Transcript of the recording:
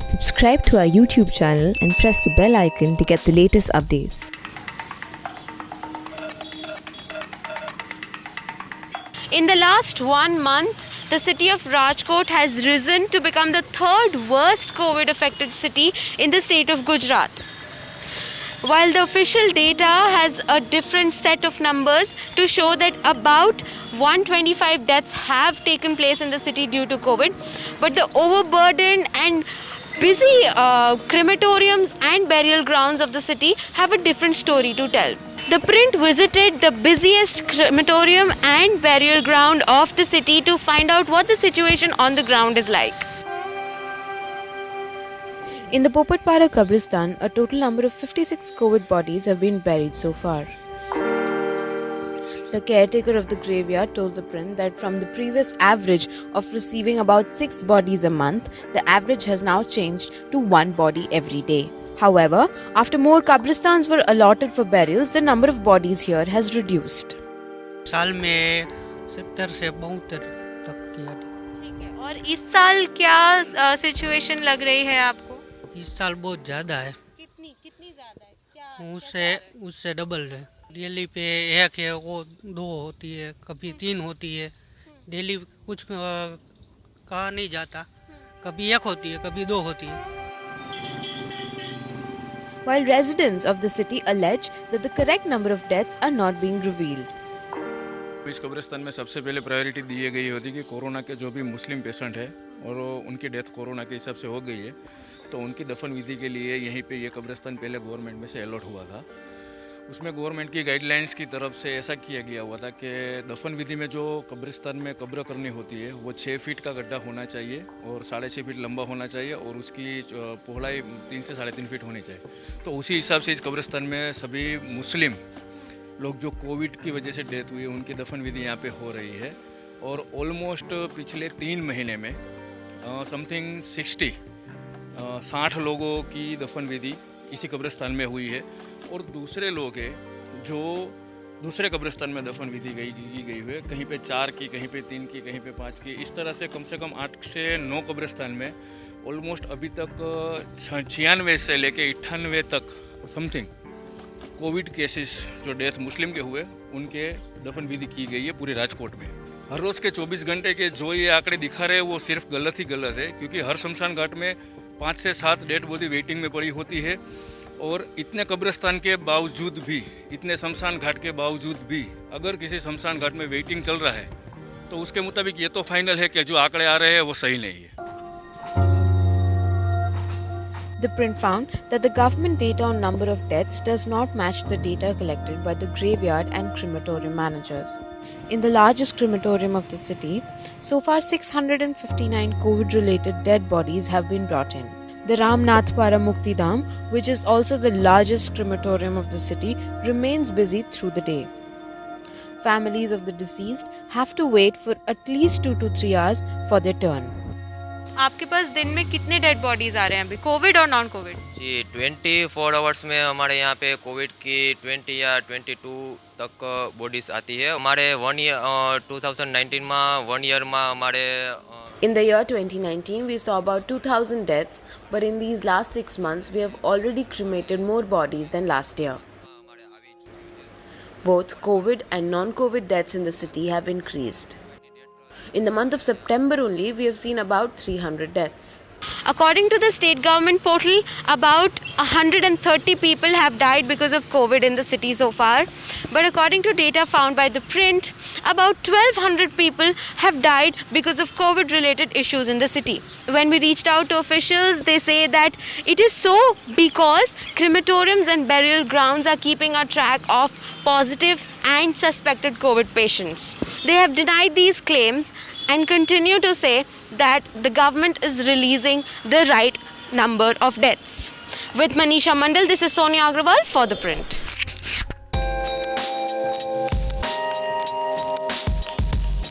Subscribe to our YouTube channel and press the bell icon to get the latest updates. In the last 1 month, the city of Rajkot has risen to become the third worst COVID-affected city in the state of Gujarat. While the official data has a different set of numbers to show that about 125 deaths have taken place in the city due to COVID, but the overburdened and busy crematoriums and burial grounds of the city have a different story to tell. The Print visited the busiest crematorium and burial ground of the city to find out what the situation on the ground is like. In the Popatpara Kabristan, a total number of 56 COVID bodies have been buried so far. The caretaker of the graveyard told the Print that from the previous average of receiving about 6 bodies a month, the average has now changed to 1 body every day. However, after more Kabristans were allotted for burials, the number of bodies here has reduced. साल में 70 से 72 तक की है। ठीक है, और इस साल क्या सिचुएशन लग रही है आपको? इस साल बहुत ज़्यादा है। कितनी ज़्यादा है? क्या उससे डबल है। डेली पे एक है, वो 2 होती है, कभी 3 होती है। डेली कुछ कहा नहीं जाता, कभी 1 होती है, कभी 2 होती है। While residents of the city allege that the correct number of deaths are not being revealed. इस कब्रिस्तान में सबसे पहले प्रायोरिटी दी गई होती कि कोरोना के जो भी मुस्लिम पेशेंट है और उनकी डेथ कोरोना के हिसाब से हो गई है, तो उनकी दफन विधि के लिए यहीं पे ये कब्रिस्तान पहले गवर्नमेंट में से अलॉट हुआ था। उसमें गवर्नमेंट की गाइडलाइंस की तरफ से ऐसा किया गया हुआ था कि दफन विधि में जो कब्रिस्तान में कब्र करनी होती है वो 6 फीट का गड्ढा होना चाहिए और 6.5 फीट लंबा होना चाहिए और उसकी पौड़ाई 3 से 3.5 फीट होनी चाहिए। तो उसी हिसाब से इस कब्रिस्तान में सभी मुस्लिम लोग जो कोविड की वजह से डेथ हुई उनकी दफन विधि यहाँ पे हो रही है और ऑलमोस्ट पिछले 3 महीने में समथिंग 60 लोगों की दफन विधि इसी कब्रिस्तान में हुई है और दूसरे लोग हैं जो दूसरे कब्रिस्तान में दफन विधि की गई हुई है, कहीं पे 4 की, कहीं पे 3 की, कहीं पे 5 की। इस तरह से कम 8 से 9 कब्रिस्तान में ऑलमोस्ट अभी तक 96 से लेके 98 तक समथिंग कोविड केसेस जो डेथ मुस्लिम के हुए उनके दफन विधि की गई है पूरे राजकोट में। हर रोज़ के 24 घंटे के जो ये आंकड़े दिखा रहे हैं वो सिर्फ गलत ही गलत है, क्योंकि हर शमशान घाट में 5 से 7 डेड बॉडी वेटिंग में पड़ी होती है और इतने कब्रिस्तान के बावजूद भी, इतने शमशान घाट के बावजूद भी अगर किसी शमशान घाट में वेटिंग चल रहा है तो उसके मुताबिक ये तो फाइनल है कि जो आंकड़े आ रहे हैं वो सही नहीं है। The Print found that the government data on number of deaths does not match the data collected by the graveyard and crematorium managers. In the largest crematorium of the city, so far 659 COVID-related dead bodies have been brought in. The Ramnathpara Muktidham, which is also the largest crematorium of the city, remains busy through the day. Families of the deceased have to wait for at least 2 to 3 hours for their turn. आपके पास दिन में कितने dead bodies आ रहे हैं अभी, Covid और non Covid? जी 24 hours में हमारे यहाँ पे कोविड की 20 या 22 तक बॉडीज आती है। हमारे 2019 में 1 ईयर में हमारे In the year 2019, we saw about 2,000 deaths, but in these last 6 months, we have already cremated more bodies than last year. Both COVID and non-COVID deaths in the city have increased. In the month of September only, we have seen about 300 deaths. According to the state government portal, about 130 people have died because of COVID in the city so far. But according to data found by the Print, about 1,200 people have died because of COVID-related issues in the city. When we reached out to officials, they say that it is so because crematoriums and burial grounds are keeping a track of positive and suspected COVID patients. They have denied these claims and continue to say that the government is releasing the right number of deaths. With Manisha Mandal, this is Sonia Agrawal for The Print.